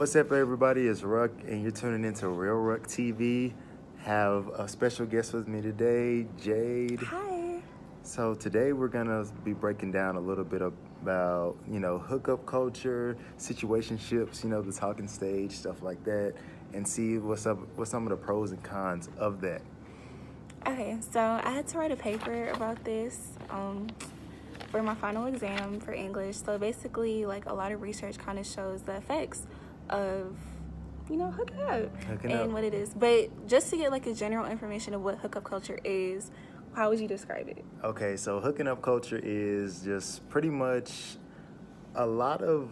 What's up, everybody? It's Ruck, and you're tuning into Real Ruck TV. Have a special guest with me today, Jade. Hi. So today we're gonna be breaking down a little bit about hookup culture, situationships, the talking stage, stuff like that, and see what's some of the pros and cons of that. Okay, so I had to write a paper about this for my final exam for English. So basically, like a lot of research kind of shows the effects of hooking up and what it is. But just to get like a general information of what hookup culture is, how would you describe it? Okay, so hooking up culture is just pretty much a lot of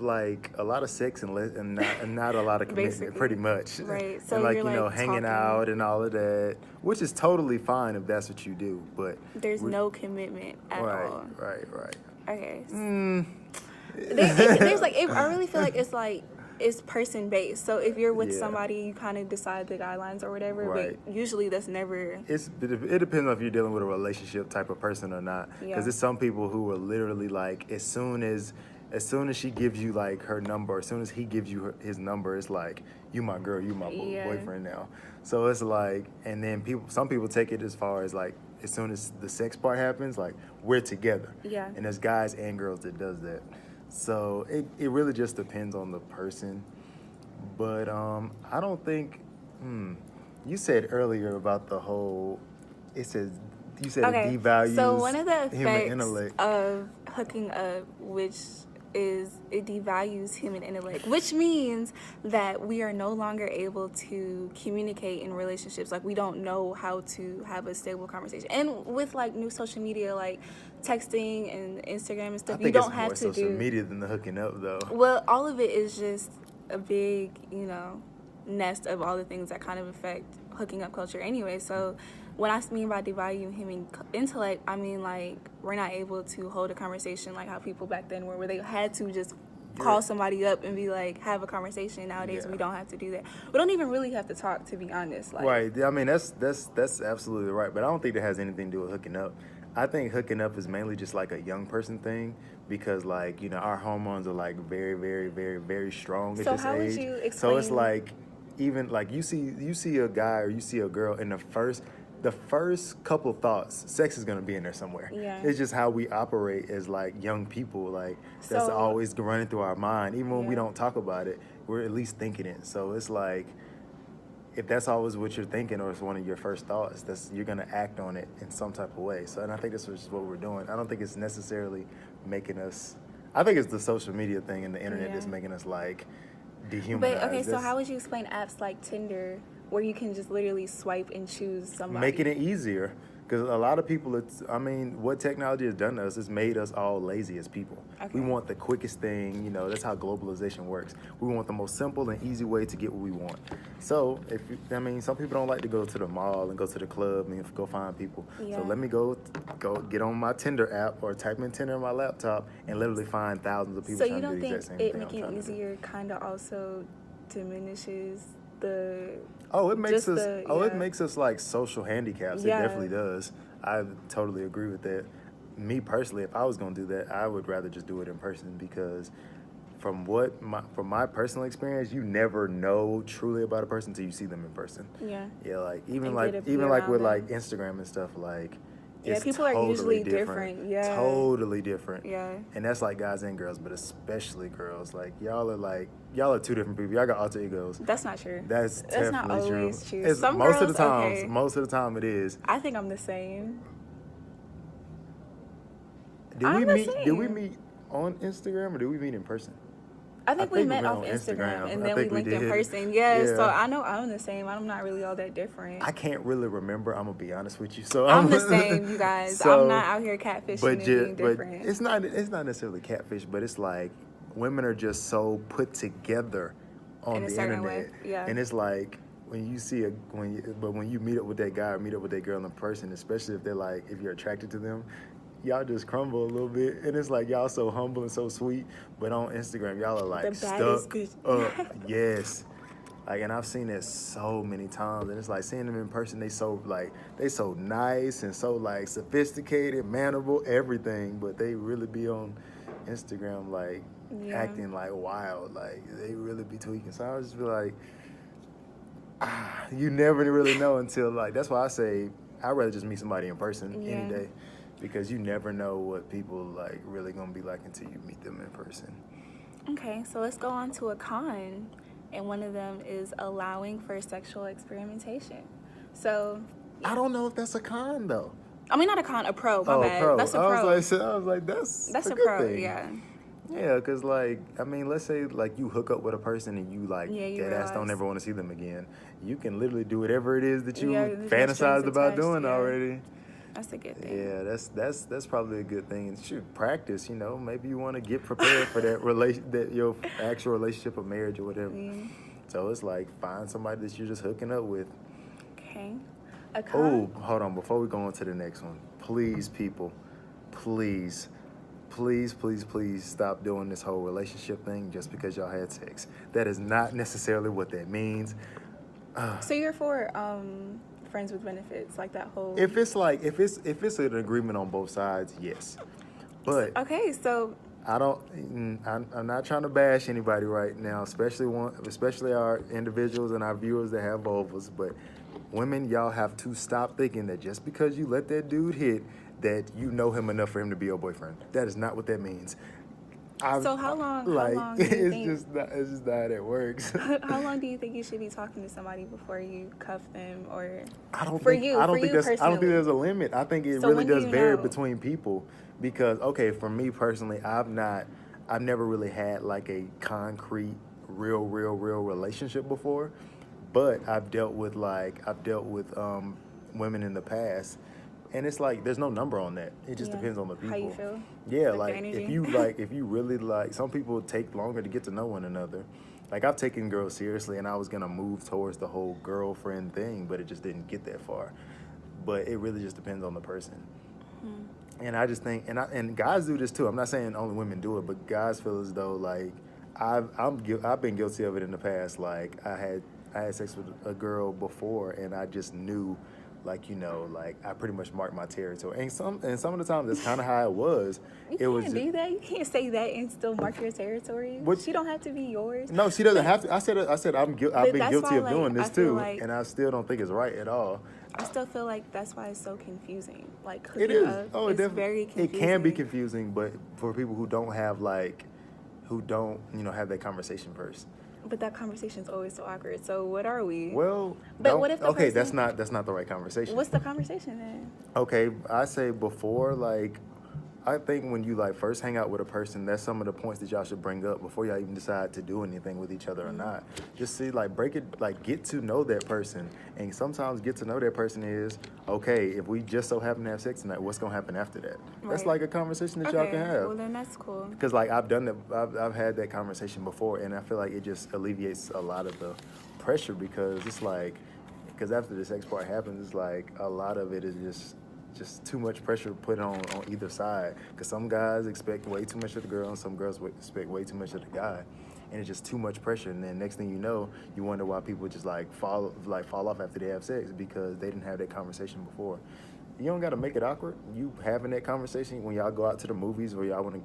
sex and not a lot of commitment, pretty much. Right. So And like you're like hanging talking, out and all of that, which is totally fine if that's what you do. But there's no commitment at all. Right. Okay. There's like I really feel like it's person based. So if you're with somebody, you kind of decide the guidelines or whatever. Right. But usually that's never. It depends on if you're dealing with a relationship type of person or not. Because there's some people who are literally like, as soon as she gives you like her number, as soon as he gives you his number, it's like, you my girl, you my boyfriend now. So it's like, and then some people take it as far as like, as soon as the sex part happens, like, we're together. Yeah. And there's guys and girls that does that. So it really just depends on the person. But I don't think, you said earlier about the whole, you said it devalues so one of the human effects intellect of hooking up, which is it devalues human intellect, which means that we are no longer able to communicate in relationships. Like, we don't know how to have a stable conversation. And with like new social media, like texting and Instagram and stuff, you don't have to do. I think it's more social media than the hooking up, though. Well, all of it is just a big, nest of all the things that kind of affect hooking up culture anyway. So what I mean by devaluing human intellect, I mean like we're not able to hold a conversation like how people back then were, where they had to just call somebody up and be like, have a conversation. Nowadays we don't have to do that. We don't even really have to talk, to be honest. Like, right. I mean, that's absolutely right. But I don't think that has anything to do with hooking up. I think hooking up is mainly just like a young person thing, because like, our hormones are like very, very, very, very strong at this age. So how would you explain? So it's like, even like you see a guy or you see a girl, and the first couple thoughts, sex is gonna be in there somewhere. Yeah. It's just how we operate as like young people. Like, that's always running through our mind. Even when we don't talk about it, we're at least thinking it. So it's like, if that's always what you're thinking, or it's one of your first thoughts, you're gonna act on it in some type of way. So, and I think that's just what we're doing. I don't think it's necessarily making us. I think it's the social media thing and the internet that's making us like dehumanized. But okay, so how would you explain apps like Tinder, where you can just literally swipe and choose somebody? Making it easier. Because a lot of people, what technology has done to us is made us all lazy as people. Okay. We want the quickest thing, that's how globalization works. We want the most simple and easy way to get what we want. So, some people don't like to go to the mall and go to the club and go find people. Yeah. So let me go get on my Tinder app or type in Tinder on my laptop and literally find thousands of people. So you don't think it making it easier kind of also diminishes the... it makes us like social handicaps. Yeah. It definitely does. I totally agree with that. Me personally, if I was going to do that, I would rather just do it in person, because from my personal experience, you never know truly about a person until you see them in person. Yeah. Yeah, like even with like Instagram and stuff, like, it's people are usually different. Yeah. Totally different. Yeah. And that's like guys and girls, but especially girls. Like, y'all are two different people. Y'all got alter egos. That's not true. That's not always true. Most of the time it is. I think I'm the same. Did we meet on Instagram, or did we meet in person? I think we met off Instagram and then we linked in person. Yeah, so I know I'm the same. I'm not really all that different. I can't really remember. I'm gonna be honest with you. So I'm the same, you guys. So, I'm not out here catfishing and being different. But it's not necessarily catfish, but it's like women are just so put together on the internet. Way. Yeah. And it's like, when you meet up with that guy or meet up with that girl in person, especially if you're attracted to them, y'all just crumble a little bit, and it's like y'all so humble and so sweet, but on Instagram y'all are like stuck up. Yes. Like, and I've seen it so many times, and it's like seeing them in person, they so nice and so like sophisticated, mannerable, everything, but they really be on Instagram like acting like wild, like they really be tweaking. So I would just be like, you never really know until like, that's why I say I'd rather just meet somebody in person any day, because you never know what people like really gonna be like until you meet them in person. Okay, so let's go on to a con, and one of them is allowing for sexual experimentation. So I don't know if that's a con though. I mean, not a con, a pro. My bad. Pro. That's a pro. I was like, that's a good pro. thing. Yeah. Yeah, because, like, I mean, let's say, like, you hook up with a person and you, like, deadass don't ever want to see them again. You can literally do whatever it is that you fantasized about doing already. That's a good thing. Yeah, that's probably a good thing. And shoot, practice, you know. Maybe you want to get prepared for that your actual relationship or marriage or whatever. So it's like, find somebody that you're just hooking up with. Okay. Oh, hold on. Before we go on to the next one, please, people, please stop doing this whole relationship thing just because y'all had sex. That is not necessarily what that means. So you're for friends with benefits, like that whole... If it's an agreement on both sides, yes. But okay, so I'm not trying to bash anybody right now, especially our individuals and our viewers that have vulvas, but women, y'all have to stop thinking that just because you let that dude hit, that you know him enough for him to be your boyfriend. That is not what that means. So how long do you think... it's just not how that works. How long do you think you should be talking to somebody before you cuff them, or I don't think there's a limit. I think it really does vary between people, because okay, for me personally, I've never really had like a concrete real relationship before, but I've dealt with women in the past. And it's like there's no number on that. It just depends on the people. How you feel? Yeah, like if you really like, some people take longer to get to know one another. Like I've taken girls seriously, and I was gonna move towards the whole girlfriend thing, but it just didn't get that far. But it really just depends on the person. And I just think, and guys do this too. I'm not saying only women do it, but guys feel as though like I've been guilty of it in the past. Like I had sex with a girl before, and I just knew. Like, you know, like I pretty much marked my territory, and some of the times that's kind of how it was. You can't do that. You can't say that and still mark your territory. She don't have to be yours. No, she doesn't have to. I said I've been guilty of doing this too, and I still don't think it's right at all. I still feel like that's why it's so confusing. Like it is. It's very confusing. It can be confusing, but for people who don't have have that conversation first. But that conversation is always so awkward. So what are we? Well, what if the that's not the right conversation. What's the conversation then? Okay, I say before, like, I think when you like first hang out with a person, that's some of the points that y'all should bring up before y'all even decide to do anything with each other or not. Just see, like, break it, like, get to know that person. And sometimes get to know that person is, okay, if we just so happen to have sex tonight, what's gonna happen after that? Right. That's like a conversation that y'all can have. Well, then that's cool. Because like I've done that, I've had that conversation before, and I feel like it just alleviates a lot of the pressure, because it's like, because after the sex part happens, it's like a lot of it is just too much pressure put on either side, because some guys expect way too much of the girl and some girls expect way too much of the guy, and it's just too much pressure. And then next thing you know, you wonder why people just like fall off after they have sex, because they didn't have that conversation before. You don't got to make it awkward. You having that conversation when y'all go out to the movies, or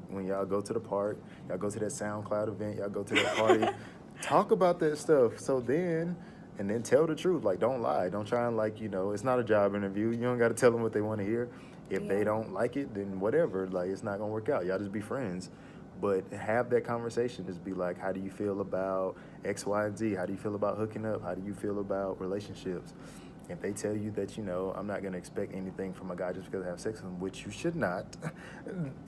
when y'all go to the park, y'all go to that SoundCloud event, y'all go to that party, talk about that stuff. So then tell the truth. Like, don't lie. Don't try and, like, you know, it's not a job interview. You don't got to tell them what they want to hear. If they don't like it, then whatever. Like, it's not going to work out. Y'all just be friends. But have that conversation. Just be like, how do you feel about X, Y, and Z? How do you feel about hooking up? How do you feel about relationships? If they tell you that, you know, I'm not going to expect anything from a guy just because I have sex with him, which you should not,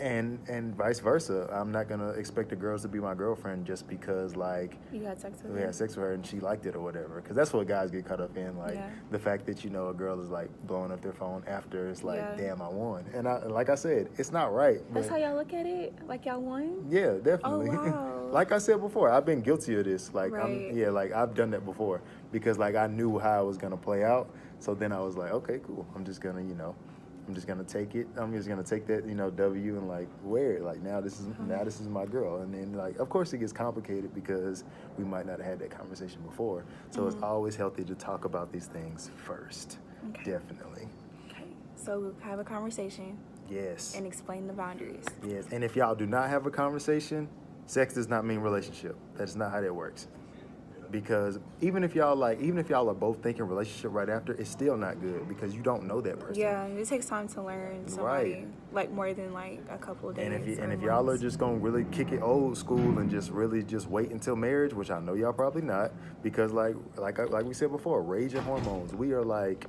and vice versa. I'm not going to expect the girls to be my girlfriend just because, like, you had sex with we had sex with her and she liked it or whatever. Because that's what guys get caught up in, like, the fact that, you know, a girl is, like, blowing up their phone after it's like, damn, I won. And like I said, it's not right. That's how y'all look at it? Like, y'all won? Yeah, definitely. Oh, wow. Like I said before, I've been guilty of this. Like, I've done that before, because, like, I knew how it was going to play out. So then I was like, okay, cool. I'm just going to take it. I'm just going to take that, you know, W and, like, wear it. Like, now this is my girl. And then, like, of course it gets complicated because we might not have had that conversation before. So it's always healthy to talk about these things first. Okay. Definitely. Okay. So have a conversation. Yes. And explain the boundaries. Yes. And if y'all do not have a conversation, Sex does not mean relationship. That's not how that works. Because even if y'all are both thinking relationship right after, it's still not good because you don't know that person. Yeah, it takes time to learn somebody, like more than like a couple of days. And if y'all are just gonna really kick it old school and just really just wait until marriage, which I know y'all probably not, because like we said before, raging hormones. We are like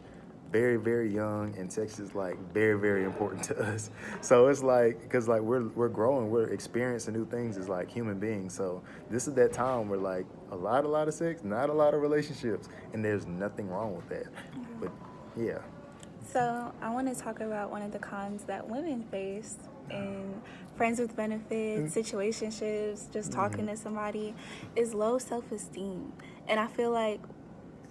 very, very young, and sex is like very, very important to us. So it's like, because like we're growing, we're experiencing new things as like human beings. So this is that time where like a lot of sex, not a lot of relationships, and there's nothing wrong with that. But yeah. So I want to talk about one of the cons that women face in friends with benefits, situationships, just talking to somebody, is low self-esteem. And I feel like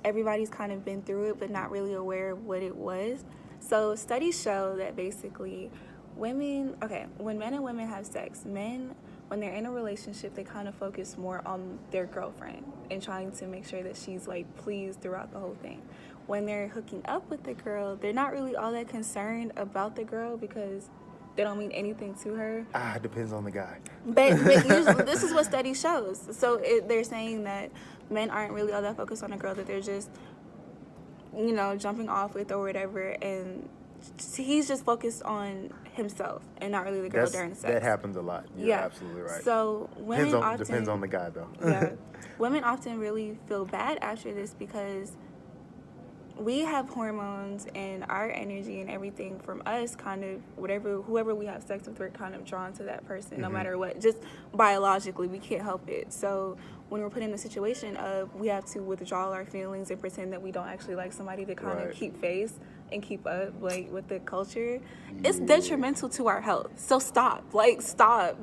everybody's kind of been through it, but not really aware of what it was. So studies show that basically when men and women have sex, men, when they're in a relationship, they kind of focus more on their girlfriend and trying to make sure that she's like pleased throughout the whole thing. When they're hooking up with the girl, they're not really all that concerned about the girl because they don't mean anything to her. It depends on the guy. But usually, this is what study shows. So they're saying that men aren't really all that focused on a girl, that they're just, jumping off with or whatever, and he's just focused on himself and not really the girl during sex. That happens a lot. You're absolutely right. So women depends on the guy though. Yeah, women often really feel bad after this because we have hormones and our energy and everything from us kind of whoever we have sex with, we're kind of drawn to that person no matter what. Just biologically, we can't help it. So when we're put in a situation of we have to withdraw our feelings and pretend that we don't actually like somebody to kind of keep face and keep up like with the culture, it's detrimental to our health. So stop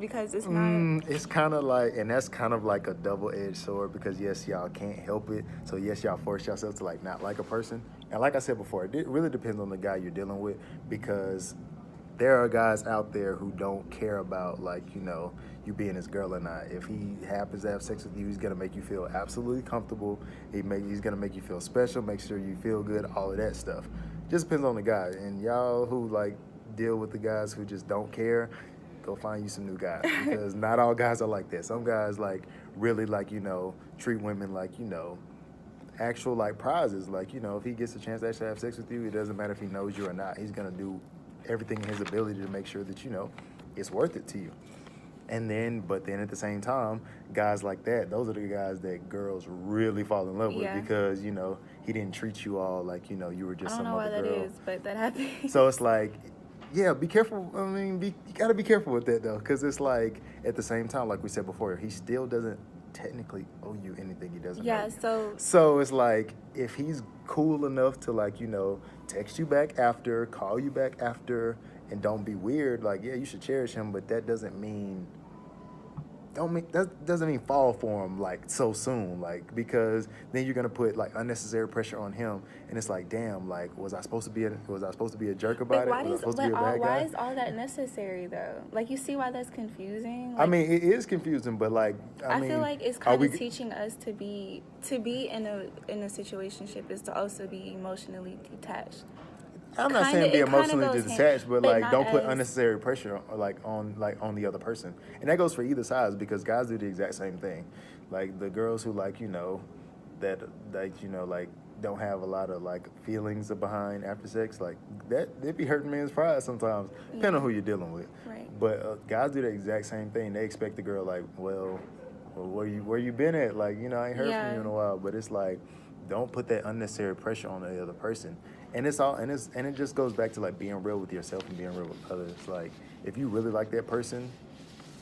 because it's not. It's kind of like, and that's kind of like a double-edged sword because yes, y'all can't help it. So yes, y'all force yourself to like not like a person. And like I said before, it really depends on the guy you're dealing with because there are guys out there who don't care about like, you being his girl or not. If he happens to have sex with you, he's gonna make you feel absolutely comfortable. He's gonna make you feel special, make sure you feel good, all of that stuff. Just depends on the guy. And y'all who like deal with the guys who just don't care, go find you some new guys because not all guys are like that. Some guys like really like, treat women like, actual like prizes. Like, if he gets a chance to actually have sex with you, it doesn't matter if he knows you or not. He's gonna do everything in his ability to make sure that, it's worth it to you. But then at the same time, guys like that, those are the guys that girls really fall in love with because, he didn't treat you all like, you were just some other girl. I don't know why that is, but that happens. So it's like, yeah, be careful. I mean, you got to be careful with that, though, because it's like, at the same time, like we said before, he still doesn't technically owe you anything he doesn't owe you. So it's like, if he's cool enough to, like, text you back after, call you back after, and don't be weird, like, yeah, you should cherish him, but that doesn't mean fall for him like so soon, like, because then you're gonna put like unnecessary pressure on him, and it's like, damn, like, was I supposed to be a jerk about it? Was I supposed to be a bad guy? Why is all that necessary though? Like, you see why that's confusing? Like, I mean, it is confusing, but like, I mean, feel like it's kind of teaching us to be in a situationship is to also be emotionally detached. I'm not saying be emotionally detached, but like don't put unnecessary pressure on the other person, and that goes for either side because guys do the exact same thing. Like the girls who like that like don't have a lot of like feelings behind after sex, like that they be hurting men's pride sometimes, depending on who you're dealing with. Right. But guys do the exact same thing. They expect the girl like, well, where you been at? Like, I ain't heard from you in a while. But it's like, don't put that unnecessary pressure on the other person. And it just goes back to like being real with yourself and being real with others. Like, if you really like that person,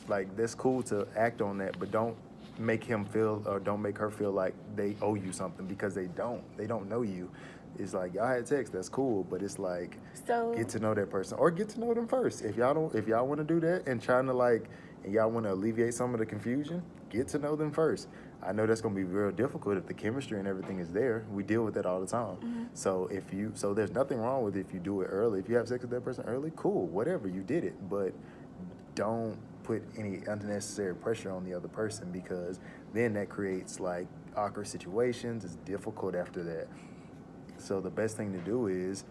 like, that's cool to act on that, but don't make him feel or don't make her feel like they owe you something because they don't know you. It's like, y'all had sex, that's cool, but it's like, get to know that person or get to know them first. If y'all want to do that and trying to like, and y'all want to alleviate some of the confusion, get to know them first. I know that's going to be real difficult if the chemistry and everything is there. We deal with that all the time. Mm-hmm. So there's nothing wrong with if you do it early. If you have sex with that person early, cool, whatever, you did it. But don't put any unnecessary pressure on the other person because then that creates like awkward situations. It's difficult after that. So the best thing to do is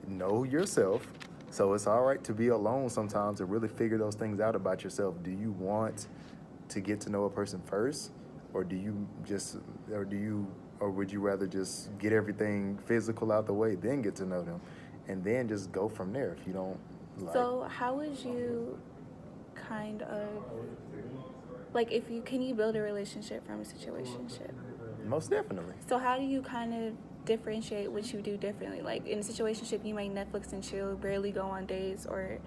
know yourself. So it's all right to be alone sometimes and really figure those things out about yourself. Do you want to get to know a person first, or would you rather just get everything physical out the way, then get to know them, and then just go from there if you don't like? So how would you kind of, like, can you build a relationship from a situationship? Most definitely. So how do you kind of differentiate what you do differently? Like, in a situationship, you might Netflix and chill, barely go on dates, or,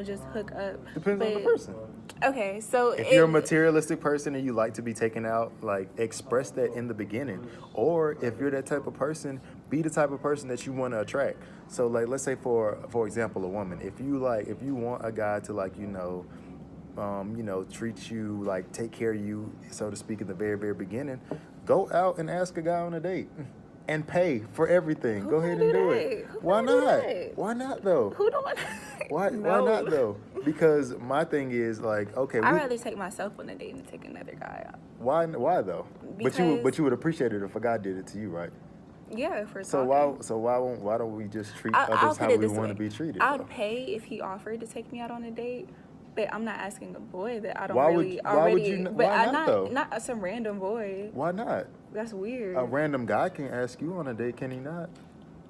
just hook up. Depends on the person. Okay, so if you're a materialistic person and you like to be taken out, like, express that in the beginning. Or if you're that type of person, be the type of person that you want to attract. So, like, let's say for example, a woman. If you want a guy to, like, treat you, like, take care of you, so to speak, in the very, very beginning, go out and ask a guy on a date. And pay for everything. Go ahead and do it. Why not? Why not though? Who don't? Why not though? Because my thing is, like, okay, I'd rather take myself on a date than take another guy out. Why though? But you would appreciate it if a guy did it to you, right? Yeah, for why don't we just treat others how we want to be treated? I'd pay if he offered to take me out on a date. But I'm not asking a boy that I don't not some random boy. Why not? That's weird. A random guy can ask you on a date, can he not?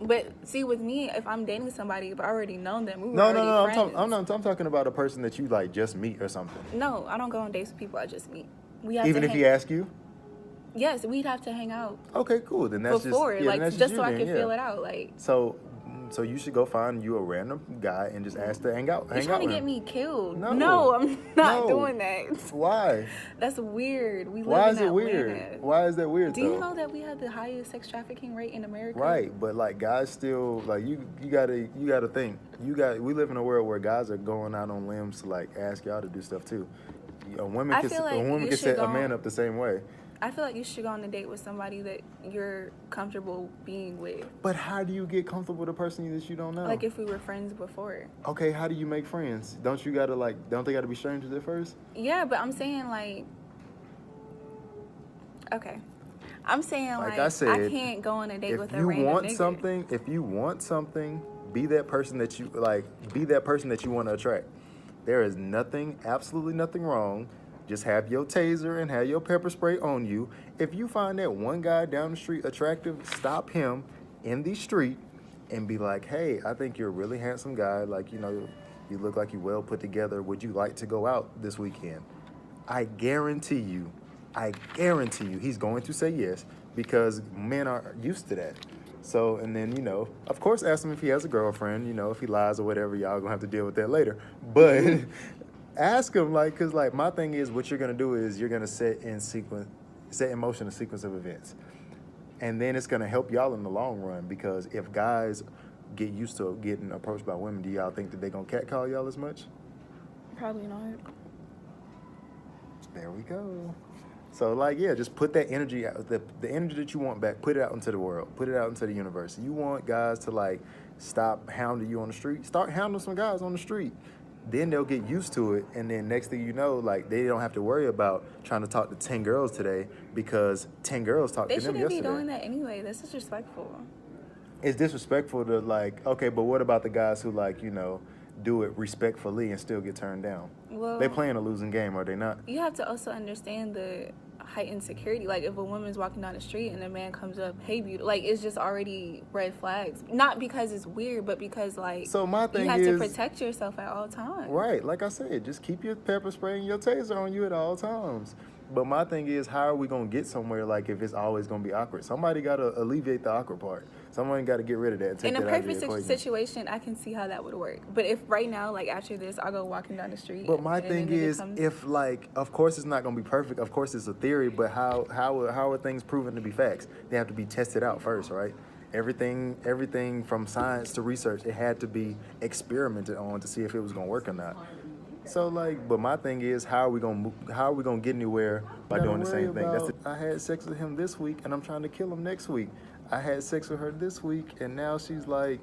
But see, with me, if I'm dating somebody, if I already known them, we were friends. I'm talking about a person that you, like, just meet or something. No, I don't go on dates with people I just meet. Even if he asks you? Yes, we'd have to hang out. Okay, cool. Then that's just so I can feel it out, like. So you should go find you a random guy and just ask to hang out. You're trying to get me killed. No, I'm not doing that. Why? That's weird. Why is it weird? Why is that weird? Do you know that we have the highest sex trafficking rate in America? Right, but, like, guys still, like, you gotta think. We live in a world where guys are going out on limbs to, like, ask y'all to do stuff too. A woman can set a man up the same way. I feel like you should go on a date with somebody that you're comfortable being with. But how do you get comfortable with a person that you don't know? Like, if we were friends before. Okay, how do you make friends? Don't they gotta be strangers at first? Yeah, but I'm saying, like, okay. I'm saying, like I said, I can't go on a date with a random nigga. If you want something, be that person that you want to attract. There is absolutely nothing wrong. Just have your taser and have your pepper spray on you. If you find that one guy down the street attractive, stop him in the street and be like, hey, I think you're a really handsome guy. Like, you look like you're well put together. Would you like to go out this weekend? I guarantee you he's going to say yes, because men are used to that. So, and then, of course, ask him if he has a girlfriend. If he lies or whatever, y'all gonna have to deal with that later. But ask him, like, because, like, my thing is, what you're going to do is you're going to set in motion a sequence of events. And then it's going to help y'all in the long run, because if guys get used to getting approached by women, do y'all think that they're going to catcall y'all as much? Probably not. There we go. So, like, yeah, just put that energy out, the energy that you want back, put it out into the world, put it out into the universe. You want guys to, like, stop hounding you on the street, start hounding some guys on the street. Then they'll get used to it, and then next thing you know, like, they don't have to worry about trying to talk to 10 girls today because 10 girls talked to them yesterday. They shouldn't be doing that anyway. That's disrespectful. It's disrespectful to, like, okay, but what about the guys who, like, do it respectfully and still get turned down? Well, they playing a losing game, are they not? You have to also understand the heightened security. Like, if a woman's walking down the street and a man comes up, hey, beauty, like, it's just already red flags. Not because it's weird, but because, like, so my thing you have to protect yourself at all times. Right. Like I said, just keep your pepper spray and your taser on you at all times. But my thing is, how are we going to get somewhere, like, if it's always going to be awkward? Somebody got to alleviate the awkward part. Someone got to get rid of that and take that out of the equation. In a perfect situation, I can see how that would work. But if right now, like, after this, I'll go walking down the street. But my thing is, if, like, of course it's not going to be perfect. Of course it's a theory, but how are things proven to be facts? They have to be tested out first, right? Everything from science to research, it had to be experimented on to see if it was going to work or not. So, like, but my thing is, how are we gonna get anywhere by doing the same thing? I had sex with him this week, and I'm trying to kill him next week. I had sex with her this week, and now she's, like,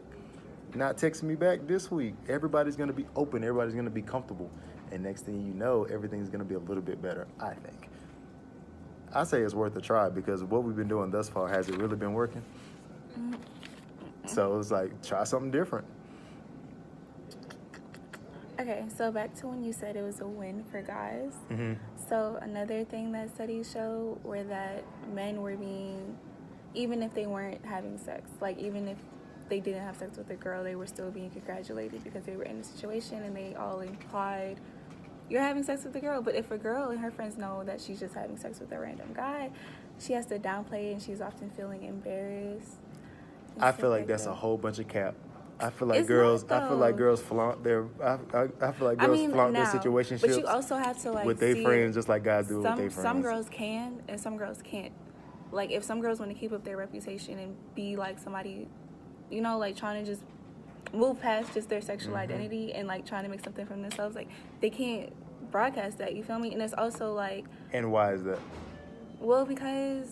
not texting me back this week. Everybody's gonna be open. Everybody's gonna be comfortable, and next thing you know, everything's gonna be a little bit better. I think. I say it's worth a try, because what we've been doing thus far, has it really been working? So it's like, try something different. Okay, so back to when you said it was a win for guys. Mm-hmm. So another thing that studies show were that men were being, even if they weren't having sex, like even if they didn't have sex with a girl, they were still being congratulated because they were in a situation and they all implied you're having sex with a girl. But if a girl and her friends know that she's just having sex with a random guy, she has to downplay it and she's often feeling embarrassed. I feel like that's a whole bunch of cap. I feel like It's girls. not, I feel like though. girls flaunt their. I feel like girls flaunt their situationships. But you also have to with their friends, just like guys do with their friends. Some girls can and some girls can't. Like if some girls want to keep up their reputation and be like somebody, you know, like trying to just move past just their sexual identity and like trying to make something from themselves, like they can't broadcast that. You feel me? And it's also like. And why is that? Well, because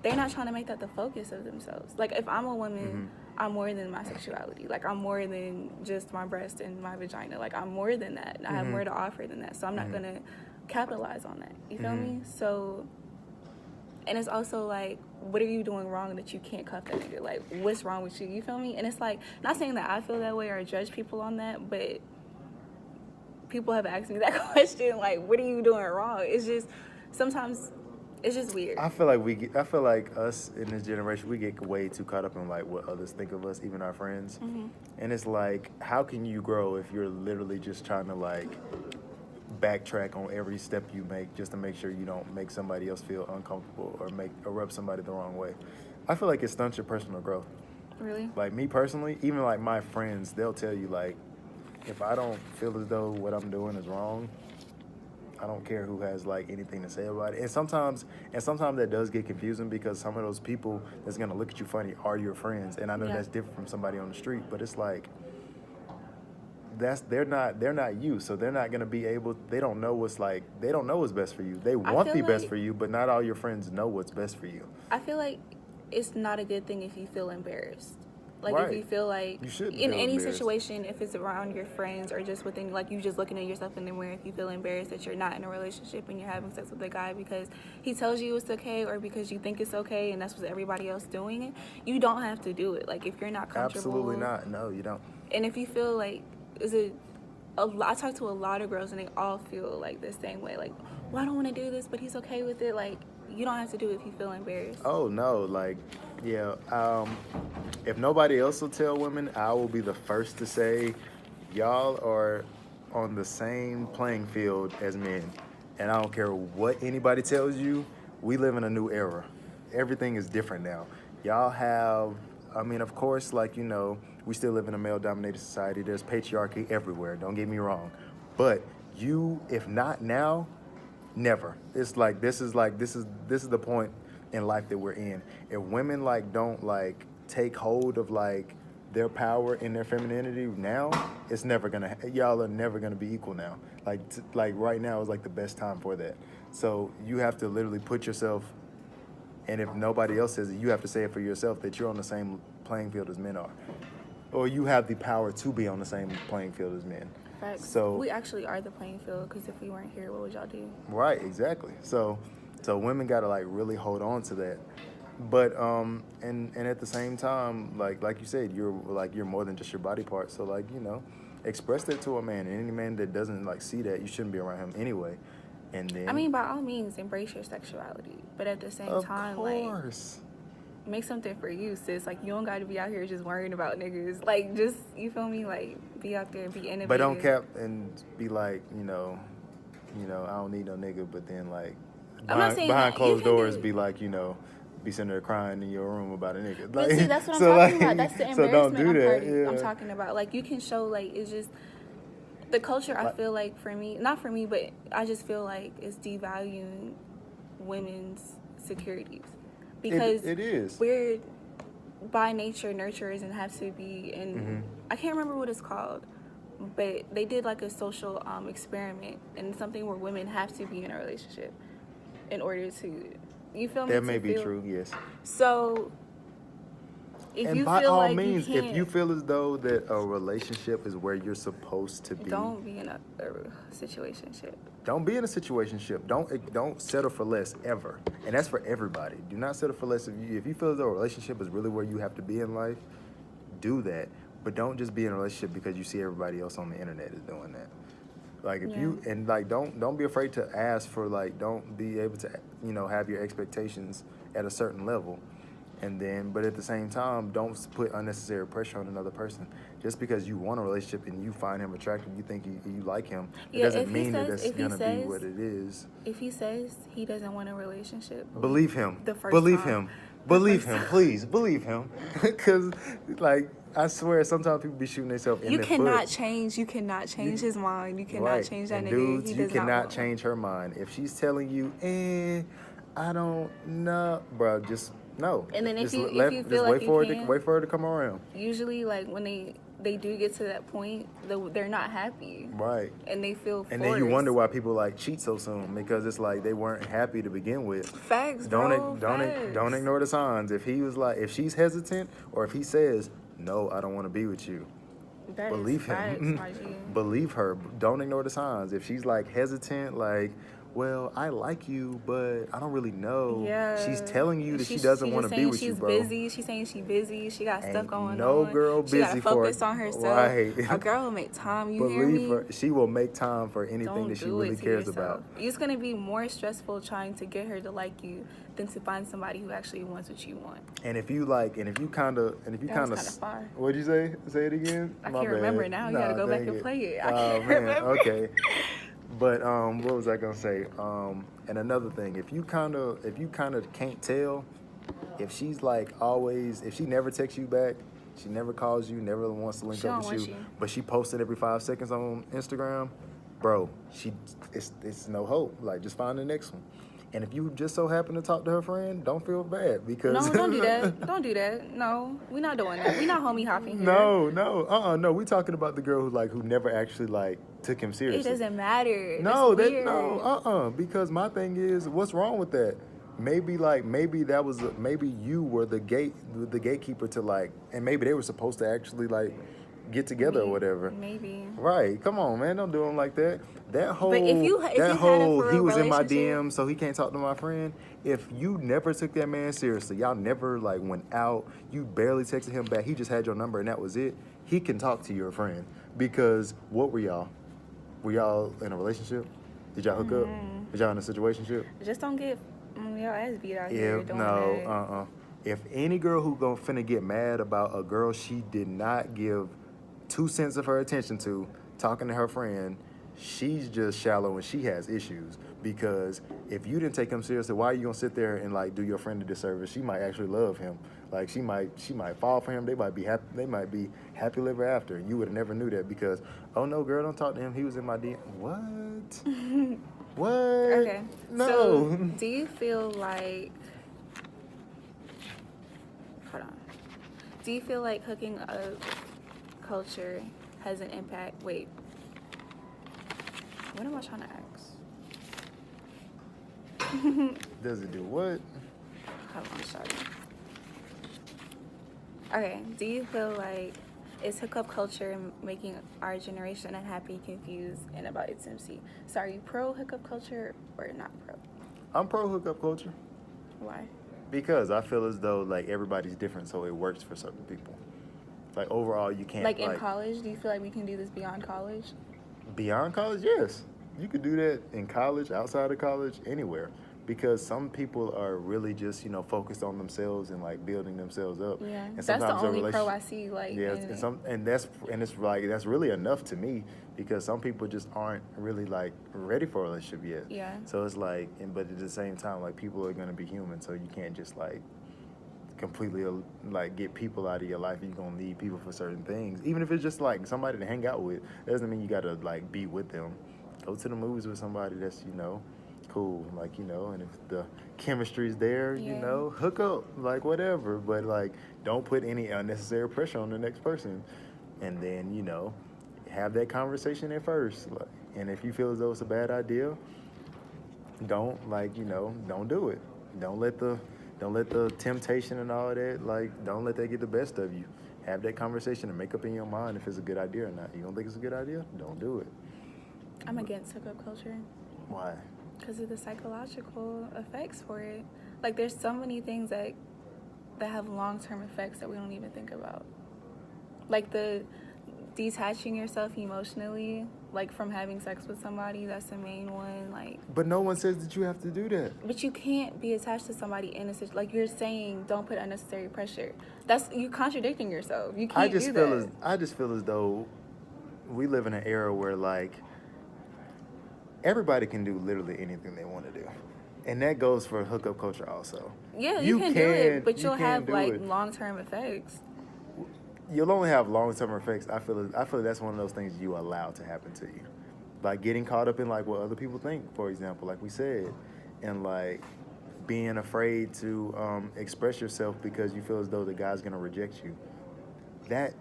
they're not trying to make that the focus of themselves. Like if I'm a woman, I'm more than my sexuality. Like I'm more than just my breast and my vagina. Like I'm more than that. And I have more to offer than that. So I'm not gonna capitalize on that. You feel me? So, and it's also like, what are you doing wrong that you can't cuff that nigga? Like what's wrong with you? You feel me? And it's like, not saying that I feel that way or judge people on that, but people have asked me that question. Like, what are you doing wrong? It's just sometimes. It's just weird. I feel like us in this generation, we get way too caught up in like what others think of us, even our friends. And it's like, how can you grow if you're literally just trying to like backtrack on every step you make just to make sure you don't make somebody else feel uncomfortable or rub somebody the wrong way? I feel like it stunts your personal growth. Really? Like me personally, even like my friends, they'll tell you like, if I don't feel as though what I'm doing is wrong, I don't care who has like anything to say about it. And sometimes that does get confusing because some of those people that's gonna look at you funny are your friends. And I know that's different from somebody on the street, but it's like they're not you, so they're not gonna be able. They don't know what's best for you. They want the best for you, but not all your friends know what's best for you. I feel like it's not a good thing if you feel embarrassed. Like right. If you feel like you shouldn't in feel any embarrassed. situation, if it's around your friends or just within, like you just looking at yourself in the mirror, if you feel embarrassed that you're not in a relationship and you're having sex with a guy because he tells you it's okay or because you think it's okay and that's what everybody else doing it, you don't have to do it. Like if you're not comfortable. Absolutely not. No, you don't. And if you feel like, I talk to a lot of girls and they all feel like the same way. Like, well, I don't want to do this, but he's okay with it. Like, you don't have to do it if you feel embarrassed. Oh, no. Like, yeah. If nobody else will tell women, I will be the first to say, y'all are on the same playing field as men. And I don't care what anybody tells you. We live in a new era. Everything is different now. Y'all have, of course, like, we still live in a male-dominated society. There's patriarchy everywhere. Don't get me wrong. But if not now, never. It's like this is the point in life that we're in. If women don't take hold of their power and their femininity now, y'all are never gonna be equal now. Like right now is the best time for that. So you have to literally put yourself, and if nobody else says it, you have to say it for yourself that you're on the same playing field as men are. Or you have the power to be on the same playing field as men. Facts. So we actually are the playing field, because if we weren't here, what would y'all do? Right, exactly. So women gotta really hold on to that. But and at the same time, like you said, you're more than just your body part. So express that to a man. And any man that doesn't see that, you shouldn't be around him anyway. And then by all means, embrace your sexuality, but at the same time, make something for you, sis. You don't got to be out here just worrying about niggas. Just, you feel me? Be out there, be innovative. But don't cap and be I don't need no nigga. But then behind closed doors, be be sitting there crying in your room about a nigga. But see, that's what I'm talking about. That's the embarrassment so don't do that. I'm talking about. You can show it's just the culture. I feel for me, not for me, but I just feel it's devaluing women's securities. Because it is. We're by nature nurturers and have to be, and I can't remember what it's called, but they did a social experiment, and something where women have to be in a relationship in order to, you feel me? That may be true, yes. So if you by feel all like means, you can't, if you feel as though that a relationship is where you're supposed to be, don't be in a situationship. Don't be in a situationship. Don't settle for less ever. And that's for everybody. Do not settle for less. If you feel as though a relationship is really where you have to be in life, do that. But don't just be in a relationship because you see everybody else on the internet is doing that. Like if Yeah. you and like don't be afraid to ask for like don't be able to have your expectations at a certain level, and then but at the same time don't put unnecessary pressure on another person. Just because you want a relationship and you find him attractive, you think you like him, it Yeah, doesn't mean that that's gonna be what it is. if he says he doesn't want a relationship, Believe him. the first Believe time. him. Believe him, please. Believe him. Because, like, I swear, sometimes people be shooting themselves in You the cannot foot. change. You cannot change his mind. You cannot Right. change that And nigga. dudes, He you does not cannot want. change her mind. If she's telling you, I don't know, bro, just no. And then if Just you feel like wait you for can, wait for her to come around. usually like when they do get to that point, they're not happy. Right. And they feel forced. And then you wonder why people like cheat so soon, because it's like they weren't happy to begin with. Facts, Don't bro. don't ignore the signs. If he was like, if she's hesitant, or if he says no, I don't want to be with you. That Believe is him. facts, my G. Believe her. Don't ignore the signs. If she's like hesitant, like, well, I like you, but I don't really know. Yeah. She's telling you that she doesn't want to be with you, bro. She's busy. She's saying she's busy. She got stuff going no on. girl She gotta busy for focus on herself. Right. A girl will make time. You hear Believe me? her. She will make time for anything Don't that she do really it to cares yourself. about. It's gonna be more stressful trying to get her to like you than to find somebody who actually wants what you want. And if you kind of far. What'd you say? Say it again. I My can't bad. remember now. You gotta go back and play it. I can't remember. Okay. But what was I gonna say? And another thing, if you kind of can't tell, if she's like always, if she never texts you back, she never calls you, never wants to link up with you, but she posted every 5 seconds on Instagram, bro, it's no hope. Like, just find the next one. And if you just so happen to talk to her friend, don't feel bad, because No, don't do that. Don't do that. No, we're not doing that. We're not homie hopping here. No. We talking about the girl who never actually like took him seriously. It doesn't matter. No, it's weird. Because my thing is, what's wrong with that? Maybe you were the gatekeeper to like, and maybe they were supposed to actually like get together or whatever. Maybe. Right. Come on, man. Don't do him like that. That whole But if you had a he was in my relationship- DM, so he can't talk to my friend. If you never took that man seriously, y'all never like went out, you barely texted him back, he just had your number and that was it, he can talk to your friend. Because what were y'all? Were y'all in a relationship? Did y'all hook up? Did y'all in a situationship? Just don't get your ass beat out here doing that. If any girl who finna get mad about a girl she did not give 2 cents of her attention to, talking to her friend, she's just shallow and she has issues. Because if you didn't take him seriously, why are you gonna sit there and like do your friend a disservice? She might actually love him. Like she might fall for him. They might be happy ever after. You would have never knew that because, oh no, girl, don't talk to him. He was in my DM. What? What? Okay. No. So, do you feel like? Hold on. Do you feel like hooking up culture has an impact? Wait. What am I trying to ask? Does it do what? Hold on, sorry. Okay. Do you feel like is hookup culture making our generation unhappy, confused, and about intimacy? So are you pro hookup culture or not pro? I'm pro hookup culture. Why? Because I feel as though like everybody's different, so it works for certain people. Like overall, you can't like in college. Do you feel like we can do this beyond college? Beyond college, yes, you could do that in college, outside of college, anywhere. Because some people are really just focused on themselves and like building themselves up. Yeah, and that's the sometimes only pro I see. Like yeah, and it's like that's really enough to me because some people just aren't really like ready for a relationship yet. Yeah. So it's like, but at the same time, like people are gonna be human, so you can't just like completely like get people out of your life. You're gonna need people for certain things, even if it's just like somebody to hang out with. That doesn't mean you gotta like be with them. Go to the movies with somebody that's cool, like and if the chemistry's there, hook up, like whatever, but like don't put any unnecessary pressure on the next person, and then have that conversation at first, like, and if you feel as though it's a bad idea, don't don't do it. Don't let the temptation and all of that, like, don't let that get the best of you. Have that conversation and make up in your mind if it's a good idea or not. You don't think it's a good idea? Don't do it. I'm against hookup culture. Why? Because of the psychological effects for it. Like, there's so many things that have long-term effects that we don't even think about. Like, do detaching yourself emotionally, like from having sex with somebody, that's the main one. Like, but no one says that you have to do that. but you can't be attached to somebody in a situation. Like, you're saying, don't put unnecessary pressure. That's you contradicting yourself. You can't do that. I just feel as though we live in an era where like everybody can do literally anything they want to do, and that goes for hookup culture also. Yeah, you can do it, but you'll have like long-term effects. You'll only have long-term effects. I feel that's one of those things you allow to happen to you, like getting caught up in like what other people think, for example, like we said, and like being afraid to express yourself because you feel as though the guy's gonna reject you. That's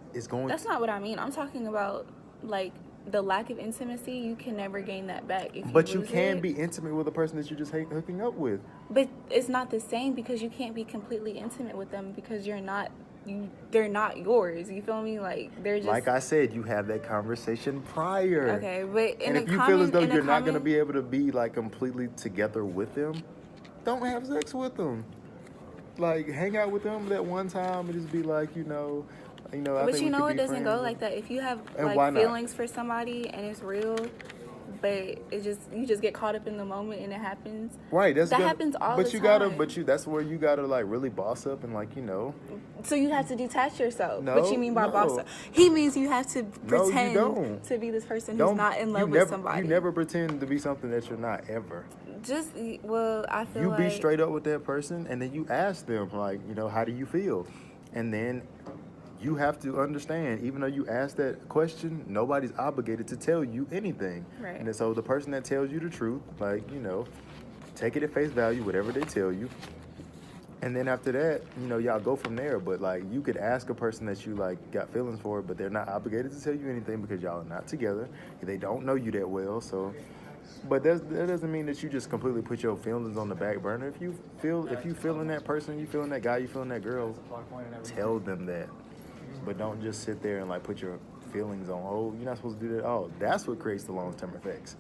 not what I mean. I'm talking about like the lack of intimacy. You can never gain that back if you But you lose can it. be intimate with a person that you just hate hooking up with. But it's not the same because you can't be completely intimate with them because they're not yours. You feel me? Like, they're just... Like I said, you have that conversation prior. Okay, but if you feel as though you're not going to be able to be like completely together with them, don't have sex with them. Like, hang out with them that one time and just be like, I but think it doesn't go like that. If you have like feelings for somebody and it's real, but you just get caught up in the moment and it happens. Right, that happens all the time. That's where you gotta like really boss up and like So you have to detach yourself. No, what you mean by boss up? He means you have to pretend to be this person who's not in love with somebody. You never pretend to be something that you're not ever. I feel you be straight up with that person and then you ask them like, how do you feel? And then you have to understand, even though you ask that question, nobody's obligated to tell you anything. Right. And so the person that tells you the truth, like, take it at face value, whatever they tell you. And then after that, y'all go from there. But, like, you could ask a person that you, like, got feelings for, but they're not obligated to tell you anything because y'all are not together. They don't know you that well, so... But that doesn't mean that you just completely put your feelings on the back burner. If you feeling that person, you feeling that guy, you feeling that girl, tell them that. But don't just sit there and like put your feelings on. Oh, you're not supposed to do that. Oh, that's what creates the long-term effects.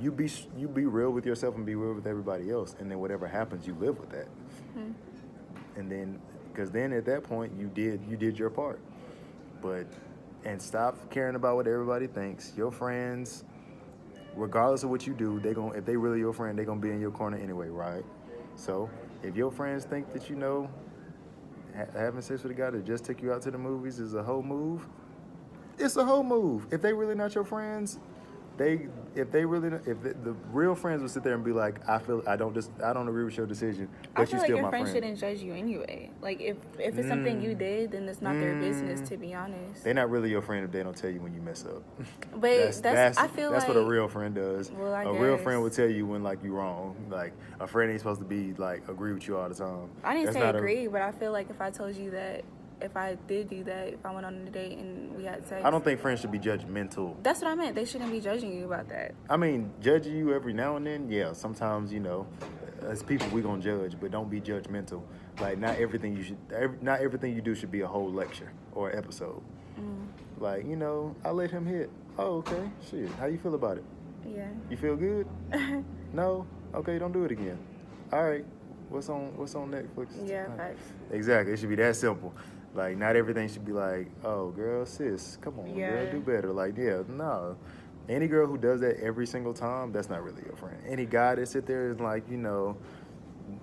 You be real with yourself and be real with everybody else, and then whatever happens, you live with that. Mm-hmm. And then, because then at that point, you did your part. And stop caring about what everybody thinks. Your friends, regardless of what you do, if they really your friend, they're gonna be in your corner anyway, right? So if your friends think that having sex with a guy that just took you out to the movies is a whole move, it's a whole move. If they really not your friends, if the real friends would sit there and be like, I don't agree with your decision, but you still my friend. I feel like your friend shouldn't judge you anyway. Like if it's something you did, then it's not their business, to be honest. They're not really your friend if they don't tell you when you mess up. But that's what a real friend does. Well, I guess. A real friend will tell you when like you wrong. Like a friend ain't supposed to be like agree with you all the time. I didn't say agree, but I feel like if I told you that if I did do that, if I went on a date and we had sex... I don't think friends should be judgmental. That's what I meant. They shouldn't be judging you about that. I mean, judging you every now and then, yeah. Sometimes, as people, we gonna judge, but don't be judgmental. Like, not everything you do should be a whole lecture or episode. Mm. Like, I let him hit. Oh, okay. Shit. How you feel about it? Yeah. You feel good? No? Okay, don't do it again. All right. What's on Netflix? Yeah, facts. Exactly. It should be that simple. Like, not everything should be like, oh, girl, sis, come on, girl, do better. Like, yeah, no. Any girl who does that every single time, that's not really your friend. Any guy that sit there is like,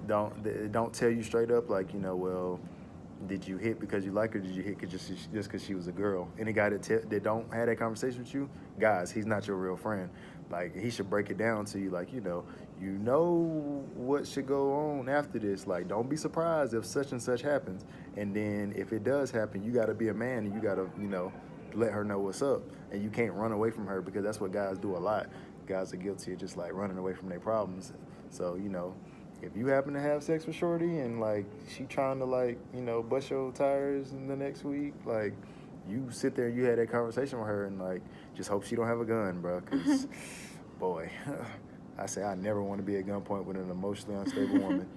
don't tell you straight up, like, well, did you hit because you like her? Did you hit just because she was a girl? Any guy that don't have that conversation with you, guys, he's not your real friend. Like, he should break it down to you, like, you know what should go on after this. Like, don't be surprised if such and such happens. And then if it does happen, you got to be a man and you got to, let her know what's up. And you can't run away from her because that's what guys do a lot. Guys are guilty of just, like, running away from their problems. So, if you happen to have sex with Shorty and, like, she trying to, like, bust your tires in the next week, like, you sit there and you had that conversation with her and, like, just hope she don't have a gun, bro. Because, boy... I say I never want to be at gunpoint with an emotionally unstable woman.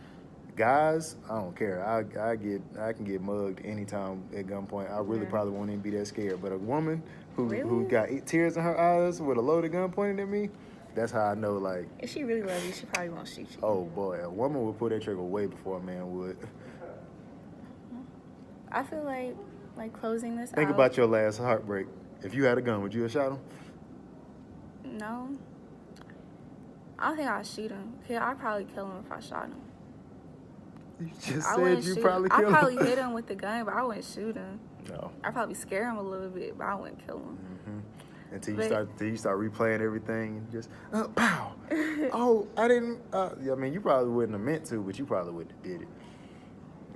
Guys, I don't care. I can get mugged anytime at gunpoint. I really probably won't even be that scared. But a woman who got tears in her eyes with a loaded gun pointed at me, that's how I know, like... If she really loves you, she probably won't shoot you. Oh, boy. A woman would pull that trigger way before a man would. I feel like closing this Think out... about your last heartbreak. If you had a gun, would you have shot him? No. I don't think I'd shoot him. I'd probably kill him if I shot him. You just said you probably kill him. I'd probably hit him with the gun, but I wouldn't shoot him. No. I'd probably scare him a little bit, but I wouldn't kill him. Mm-hmm. Until you start replaying everything and just, pow. Oh, I didn't, I mean, you probably wouldn't have meant to, but you probably wouldn't have did it.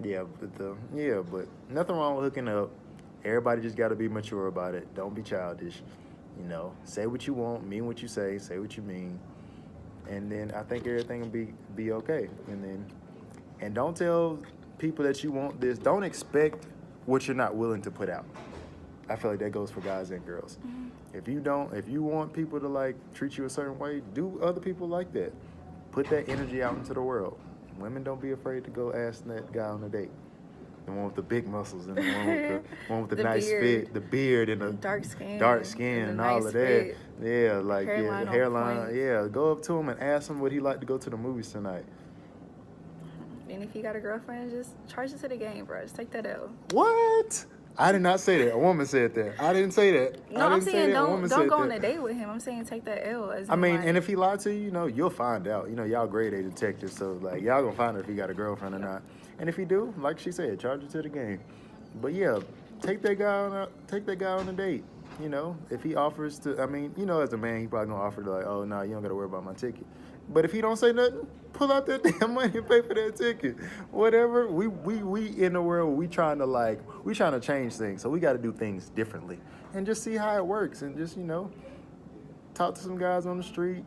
Yeah, but nothing wrong with hooking up. Everybody just got to be mature about it. Don't be childish. You know, say what you want, mean what you say what you mean. And then I think everything will be okay. And don't tell people that you want this. Don't expect what you're not willing to put out. I feel like that goes for guys and girls. Mm-hmm. If you want people to like treat you a certain way, do other people like that. Put that energy out into the world. Women, don't be afraid to go ask that guy on a date. The one with the big muscles and the one with the nice fit, the beard and the dark skin and all of that. Yeah, like hairline. Yeah, go up to him and ask him would he like to go to the movies tonight. And if you got a girlfriend, just charge it to the game, bro. Just take that L. What? I did not say that. A woman said that. I didn't say that. No, I'm saying don't go on a date with him. I'm saying take that L. And if he lied to you, you'll find out. Y'all grade A detectives, so like y'all gonna find out if he got a girlfriend or not. And if he do, like she said, charge it to the game. But yeah, take that guy on a date. If he offers to, as a man, he probably gonna offer to like, oh no, you don't gotta worry about my ticket. But if he don't say nothing, pull out that damn money and pay for that ticket. Whatever. We in the world, we trying to change things. So we got to do things differently and just see how it works and just, talk to some guys on the street,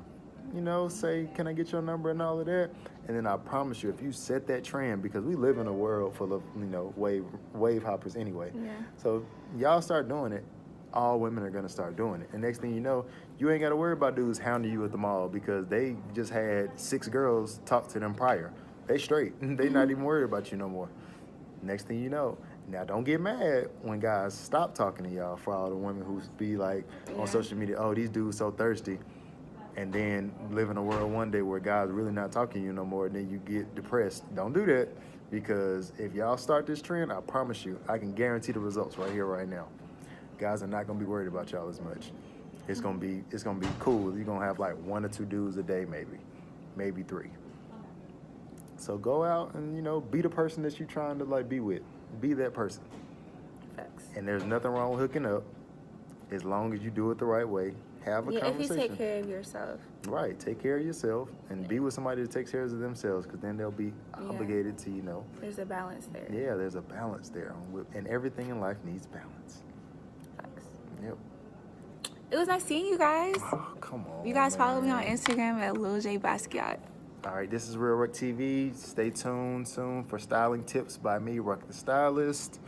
say, can I get your number and all of that? And then I promise you, if you set that trend, because we live in a world full of, wave hoppers anyway. Yeah. So y'all start doing it. All women are going to start doing it. And next thing you know, you ain't got to worry about dudes hounding you at the mall because they just had 6 girls talk to them prior. They straight. They not even worried about you no more. Next thing you know, now don't get mad when guys stop talking to y'all for all the women who be like on social media, oh, these dudes so thirsty. And then live in a world one day where guys really not talking to you no more, and then you get depressed. Don't do that, because if y'all start this trend, I promise you, I can guarantee the results right here, right now. Guys are not gonna be worried about y'all as much. It's gonna be cool. You're gonna have like 1 or 2 dudes a day, maybe 3. So go out and be the person that you're trying to like be with. Be that person. Facts. And there's nothing wrong with hooking up, as long as you do it the right way. Have a conversation. If you take care of yourself. Right, take care of yourself and be with somebody that takes care of themselves, because then they'll be obligated to There's a balance there. Yeah, there's a balance there, and everything in life needs balance. Yep. It was nice seeing you guys. Oh, come on. You guys follow me on Instagram at Lil J Basquiat. All right, this is Real Ruck TV. Stay tuned soon for styling tips by me, Ruck the Stylist.